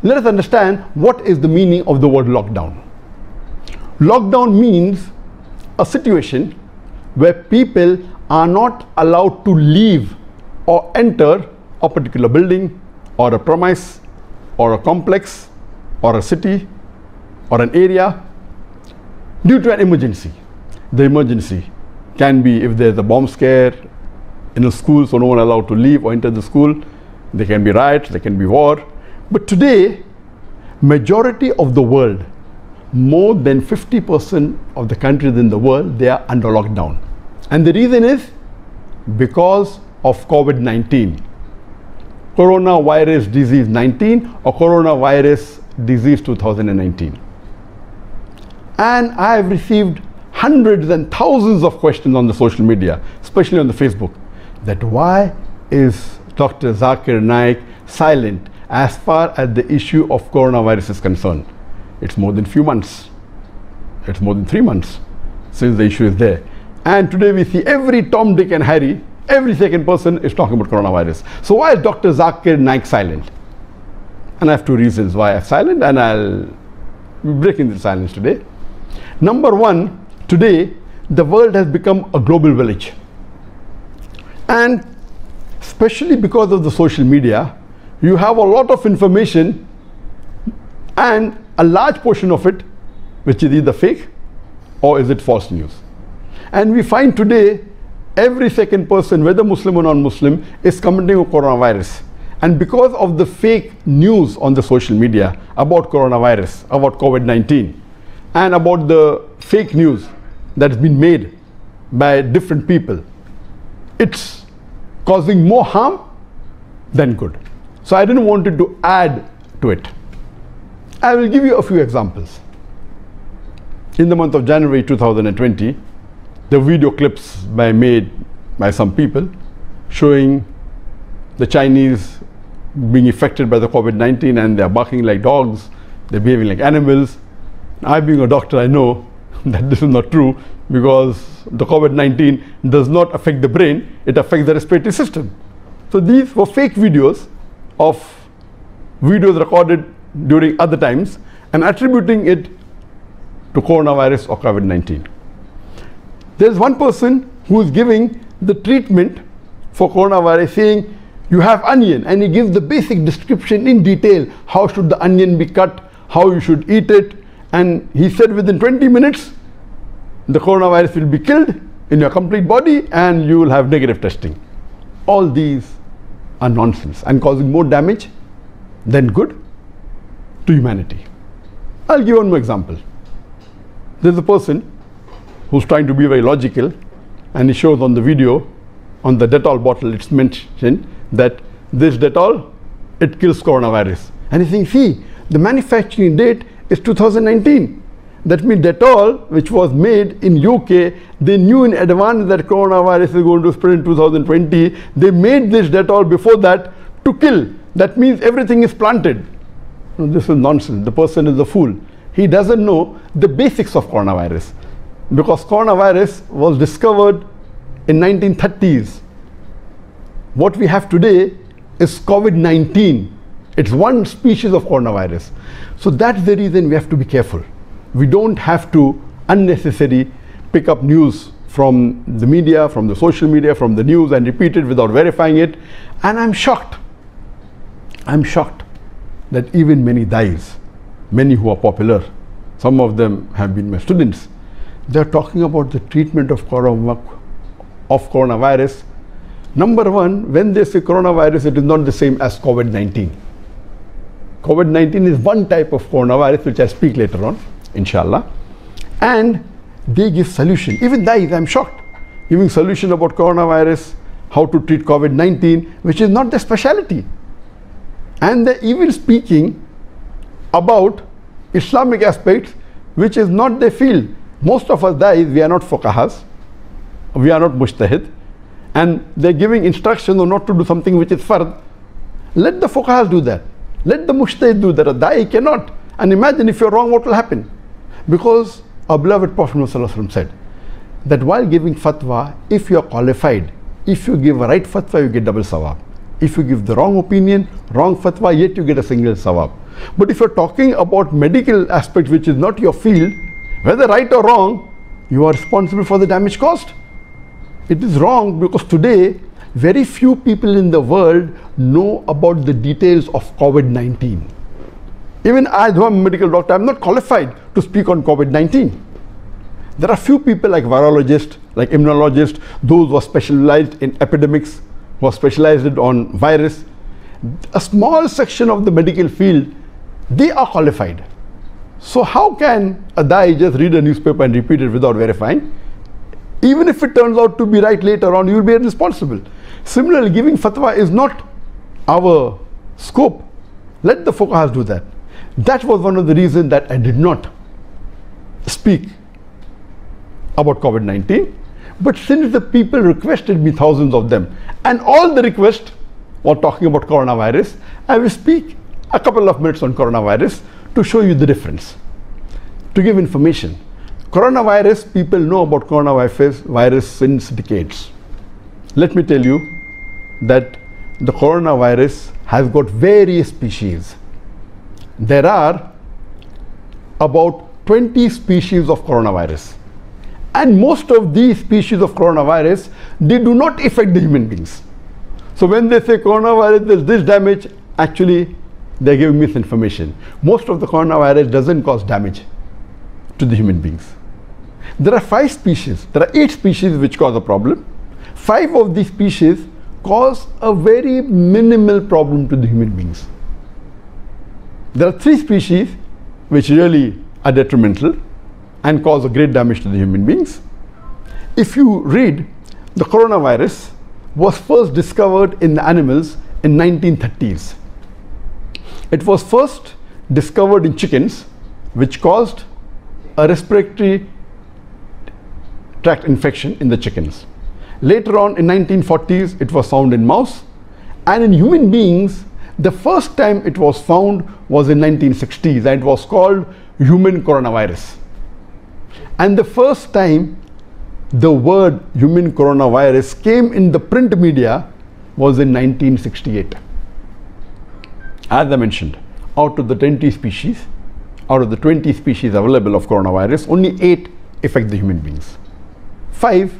let us understand what is the meaning of the word lockdown. Lockdown means a situation where people are not allowed to leave or enter a particular building or a premise or a complex or a city or an area due to an emergency. The emergency can be if there's a bomb scare in a school, so no one allowed to leave or enter the school. There can be riots, there can be war. But today, majority of the world, more than 50% of the countries in the world, they are under lockdown. And the reason is because of COVID-19. Coronavirus disease 19 or coronavirus disease 2019. And I have received hundreds and thousands of questions on the social media, especially on the Facebook, that why is Dr. Zakir Naik silent as far as the issue of coronavirus is concerned? It's more than few months. It's more than 3 months since the issue is there. And today we see every Tom, Dick and Harry, every second person is talking about coronavirus. So why is Dr. Zakir Naik silent? And I have two reasons why I'm silent, and I'll be breaking the silence today. Number one, today the world has become a global village. And especially because of the social media, you have a lot of information, and a large portion of it which is either fake or is it false news. And we find today every second person, whether Muslim or non-Muslim, is commenting on coronavirus. And because of the fake news on the social media about coronavirus, about COVID-19, and about the fake news that's been made by different people, it's causing more harm than good. So I didn't want to add to it. I will give you a few examples. In the month of January 2020, the video clips made by some people showing the Chinese being affected by the COVID-19, and they're barking like dogs, they're behaving like animals. I, being a doctor, I know that this is not true, because the COVID-19 does not affect the brain, it affects the respiratory system. So these were fake videos of videos recorded during other times and attributing it to coronavirus or COVID-19. There's one person who is giving the treatment for coronavirus, saying you have onion, and he gives the basic description in detail. How should the onion be cut, how you should eat it, and he said within 20 minutes the coronavirus will be killed in your complete body and you will have negative testing. All these are nonsense and causing more damage than good to humanity. I'll give one more example. There's a person who's trying to be very logical, and he shows on the video, on the Dettol bottle, it's mentioned that this Dettol, it kills coronavirus. And he's saying, see, the manufacturing date is 2019. That means Dettol, which was made in UK, they knew in advance that coronavirus is going to spread in 2020. They made this Dettol before that to kill. That means everything is planted. No, this is nonsense. The person is a fool. He doesn't know the basics of coronavirus, because coronavirus was discovered in 1930s. What we have today is COVID-19. It's one species of coronavirus. So that's the reason we have to be careful. We don't have to unnecessarily pick up news from the media, from the social media, from the news, and repeat it without verifying it. And I'm shocked that even many dais, many who are popular, some of them have been my students, they're talking about the treatment of coronavirus. Number one, when they say coronavirus, it is not the same as COVID-19. COVID-19 is one type of coronavirus, which I speak later on, inshallah. And they give solution. Even dais, I'm shocked, giving solution about coronavirus, how to treat COVID-19, which is not their specialty. And they're even speaking about Islamic aspects, which is not their field. Most of us dais, we are not fuqahas, we are not mujtahid, and they're giving instructions on not to do something which is fard. Let the fuqahas do that. Let the mujtahid do that. A da'i cannot. And imagine if you're wrong, what will happen? Because our beloved Prophet ﷺ said that while giving fatwa, if you are qualified, if you give a right fatwa, you get double sawab. If you give the wrong opinion, wrong fatwa, yet you get a single sawab. But if you're talking about medical aspect which is not your field, whether right or wrong, you are responsible for the damage caused. It is wrong because today very few people in the world know about the details of COVID-19. Even I, though I'm a medical doctor, I'm not qualified to speak on COVID-19. There are few people like virologists, like immunologists, those who are specialized in epidemics, who are specialized on virus. A small section of the medical field, they are qualified. So how can a dai just read a newspaper and repeat it without verifying? Even if it turns out to be right later on, you will be responsible. Similarly, giving fatwa is not our scope. Let the fuqahas do that. That was one of the reasons that I did not speak about COVID-19. But since the people requested me, thousands of them, and all the requests were talking about coronavirus, I will speak a couple of minutes on coronavirus to show you the difference, to give information. Coronavirus, people know about coronavirus since decades. Let me tell you that the coronavirus has got various species. There are about 20 species of coronavirus. And most of these species of coronavirus, they do not affect the human beings. So when they say coronavirus, there's this damage, actually they're giving misinformation. Most of the coronavirus doesn't cause damage to the human beings. There are 5 species, there are 8 species which cause a problem. 5 of these species cause a very minimal problem to the human beings. There are 3 species which really are detrimental and cause a great damage to the human beings. If you read, the coronavirus was first discovered in the animals in 1930s. It was first discovered in chickens, which caused a respiratory tract infection in the chickens. Later on in 1940s, it was found in mouse, and in human beings, the first time it was found was in 1960s, and it was called human coronavirus. And the first time the word human coronavirus came in the print media was in 1968. As I mentioned, out of the 20 species, out of the 20 species available of coronavirus, only 8 affect the human beings. 5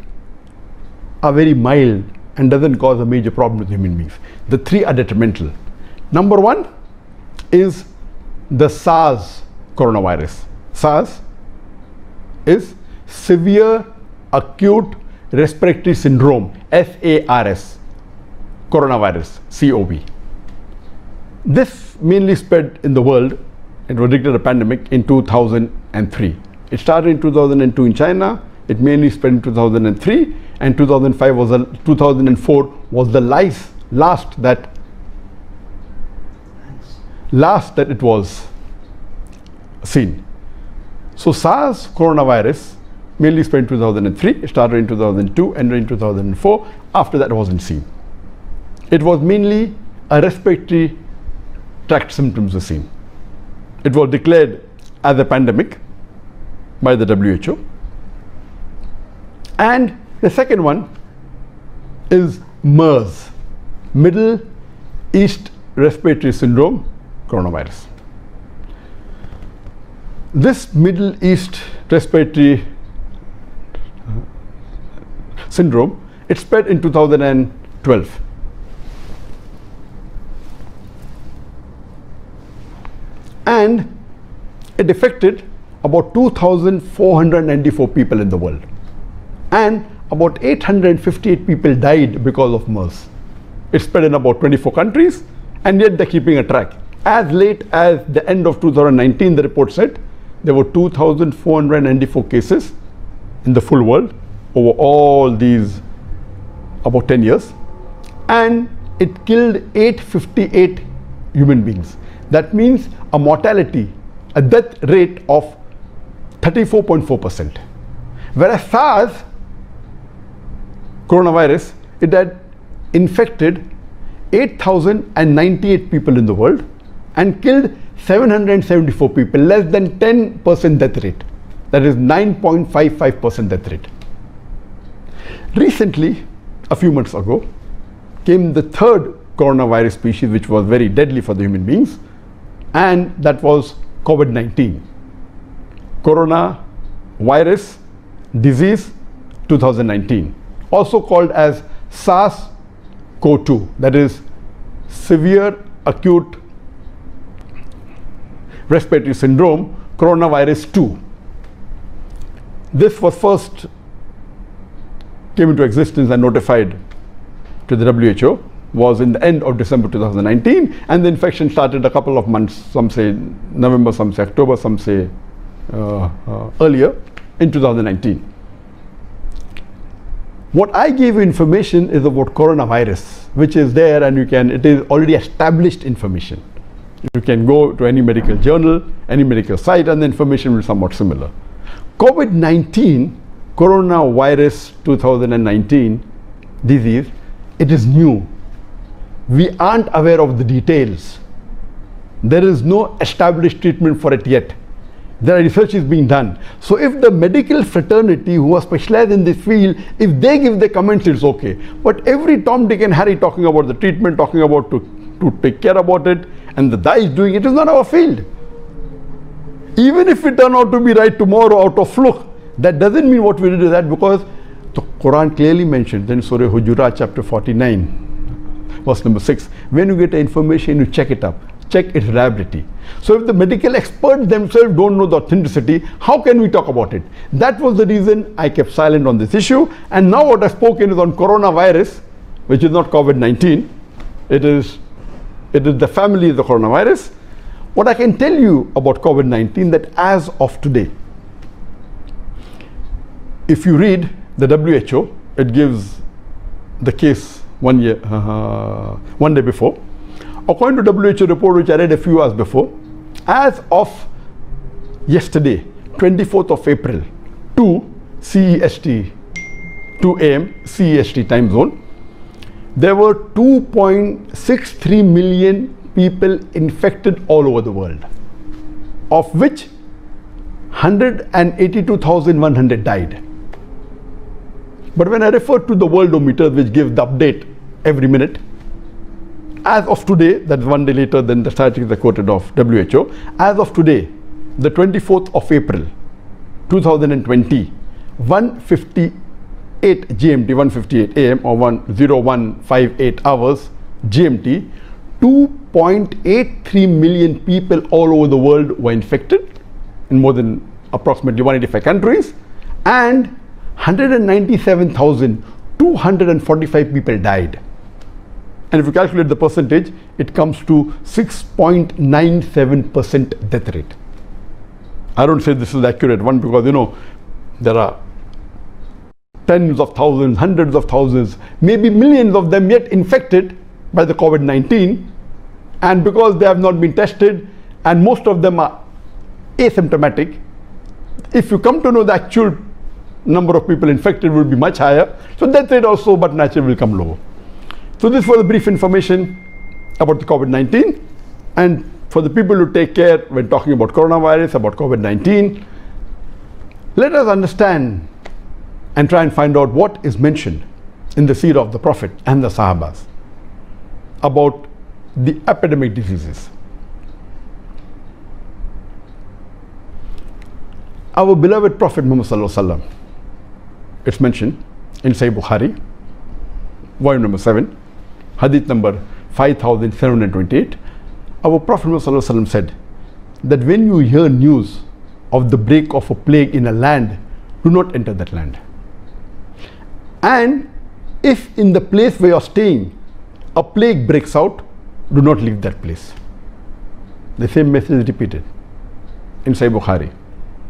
are very mild and doesn't cause a major problem with human beings. The 3 are detrimental. Number 1 is the SARS coronavirus. SARS is severe acute respiratory syndrome, SARS, coronavirus, COV. This mainly spread in the world. It was declared a pandemic in 2003. It started in 2002 in China. It mainly spread in 2003, and 2004 was the last that it was seen. So SARS coronavirus mainly spread in 2003. It started in 2002, ended in 2004. After that, it wasn't seen. It was mainly a respiratory tract symptoms were seen. It was declared as a pandemic by the WHO. And the second one is MERS, Middle East Respiratory Syndrome coronavirus. This Middle East Respiratory Syndrome, it spread in 2012. And it affected about 2,494 people in the world. And about 858 people died because of MERS. It spread in about 24 countries, and yet they're keeping a track. As late as the end of 2019, the report said there were 2,494 cases in the full world over all these about 10 years, and it killed 858 human beings. That means a mortality, a death rate of 34.4%. Whereas SARS coronavirus, it had infected 8,098 people in the world and killed 774 people, less than 10% death rate. That is 9.55% death rate. Recently, a few months ago, came the third coronavirus species which was very deadly for the human beings, and that was COVID-19. Coronavirus disease 2019, also called as SARS-CoV-2, that is severe acute respiratory syndrome, coronavirus 2. This was first came into existence and notified to the WHO was in the end of December 2019, and the infection started a couple of months, some say November, some say October, some say earlier in 2019. What I gave you information is about coronavirus, which is there, and it is already established information. You can go to any medical journal, any medical site, and the information will be somewhat similar. COVID-19, coronavirus 2019 disease, it is new. We aren't aware of the details. There is no established treatment for it yet. There are researches being done. So if the medical fraternity who are specialized in this field, if they give their comments, it's okay. But every Tom, Dick and Harry talking about the treatment, talking about to take care about it, and the guy is doing it, is not our field. Even if it turn out to be right tomorrow out of fluke, that doesn't mean what we did is that, because the Quran clearly mentioned in Surah Hujurat chapter 49, verse number 6, when you get information, you check it up, check its reliability. So if the medical experts themselves don't know the authenticity, how can we talk about it? That was the reason I kept silent on this issue. And now what I've spoken is on coronavirus, which is not COVID-19. It is the family of the coronavirus. What I can tell you about COVID-19, that as of today, if you read the WHO, it gives the case one day before. According to WHO report, which I read a few hours before, as of yesterday, 24th of April, 2 CEST, 2 AM CEST time zone, there were 2.63 million people infected all over the world, of which 182,100 died. But when I refer to the Worldometer, which gives the update every minute, as of today, that's one day later than the statistics I quoted of WHO, as of today, the 24th of April, 2020, 1:58 GMT, 1:58 AM or 1:0158 hours GMT, 2.83 million people all over the world were infected in more than approximately 185 countries, and 197,245 people died. And if you calculate the percentage, it comes to 6.97% death rate. I don't say this is the accurate one, because there are tens of thousands, hundreds of thousands, maybe millions of them yet infected by the COVID-19, and because they have not been tested and most of them are asymptomatic, if you come to know the actual number of people infected will be much higher. So death rate also, but naturally, will come lower. So this was a brief information about the COVID-19, and for the people who take care when talking about coronavirus, about COVID-19, let us understand and try and find out what is mentioned in the seerah of the Prophet and the Sahabas about the epidemic diseases. Our beloved Prophet Muhammad Sallallahu Alaihi Wasallam, it's mentioned in Sahih Bukhari, volume number 7, hadith number 5728. Our Prophet Muhammad Sallallahu Alaihi Wasallam said that when you hear news of the break of a plague in a land, do not enter that land. And if in the place where you are staying a plague breaks out, do not leave that place. The same message is repeated in Sahih Bukhari,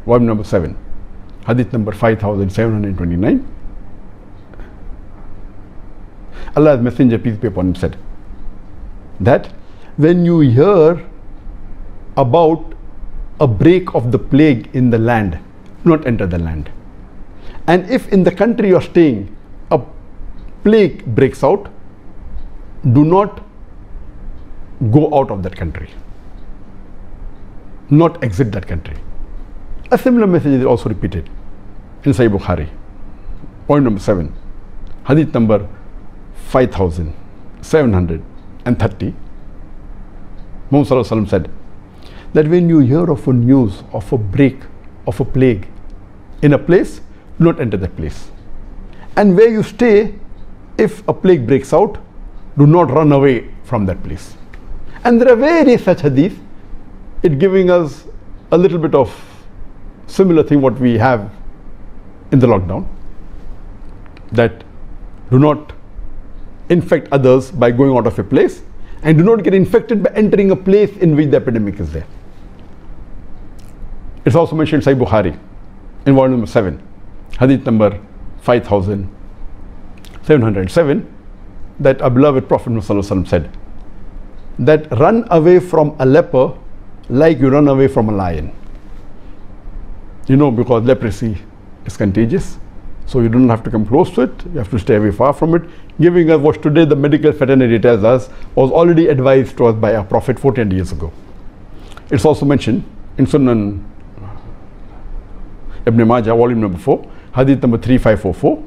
volume number 7, hadith number 5729. Allah's Messenger, peace be upon him, said that when you hear about a break of the plague in the land, do not enter the land. And if in the country you are staying a plague breaks out, do not go out of that country, not exit that country. A similar message is also repeated in Sahih Bukhari, point number 7, hadith number 5729. Muhammad Sallallahu Alaihi Wasallam said that when you hear of a news of a break of a plague in a place, do not enter that place. And where you stay, if a plague breaks out, do not run away from that place. And there are various such hadith, it giving us a little bit of similar thing what we have in the lockdown, that do not infect others by going out of a place, and do not get infected by entering a place in which the epidemic is there. It's also mentioned in Sahih Bukhari in volume number 7, hadith number 5707, that our beloved Prophet Muhammad said that run away from a leper like you run away from a lion. You know, because leprosy is contagious, so you don't have to come close to it, you have to stay away far from it, giving us what today the medical fraternity tells us was already advised to us by our Prophet 14 years ago. It's also mentioned in Sunan Ibn Majah, volume number 4, hadith number 3544,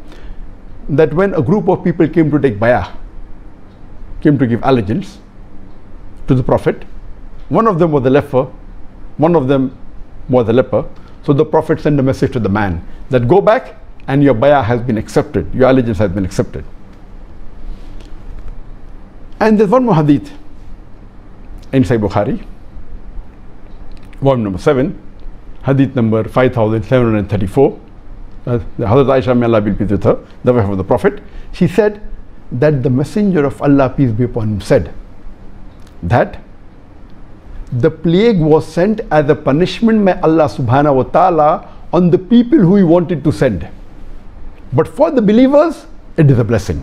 that when a group of people came to take bayah, came to give allegiance to the Prophet, one of them was the leper, one of them was the leper. So the Prophet sent a message to the man that go back and your bayah has been accepted, your allegiance has been accepted. And there's one more hadith in Sahih Bukhari, volume number 7, hadith number 5734. The Hazrat Aisha, may Allah be pleased with her, the wife of the Prophet, she said that the Messenger of Allah, peace be upon him, said that the plague was sent as a punishment by Allah subhanahu wa ta'ala on the people who he wanted to send. But for the believers, it is a blessing.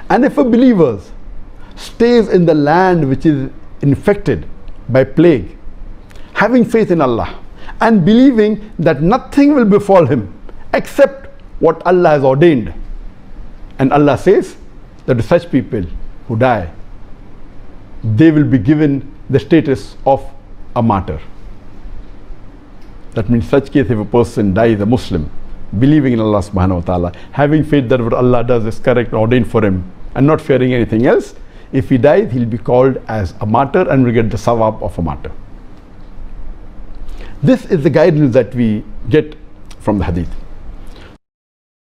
And if a believer stays in the land which is infected by plague, having faith in Allah and believing that nothing will befall him except what Allah has ordained, and Allah says that to such people who die, they will be given the status of a martyr. That means such case, if a person dies a Muslim, believing in Allah subhanahu wa ta'ala, having faith that what Allah does is correct, ordained for him, and not fearing anything else, if he dies, he'll be called as a martyr and will get the sawab of a martyr. This is the guidance that we get from the hadith.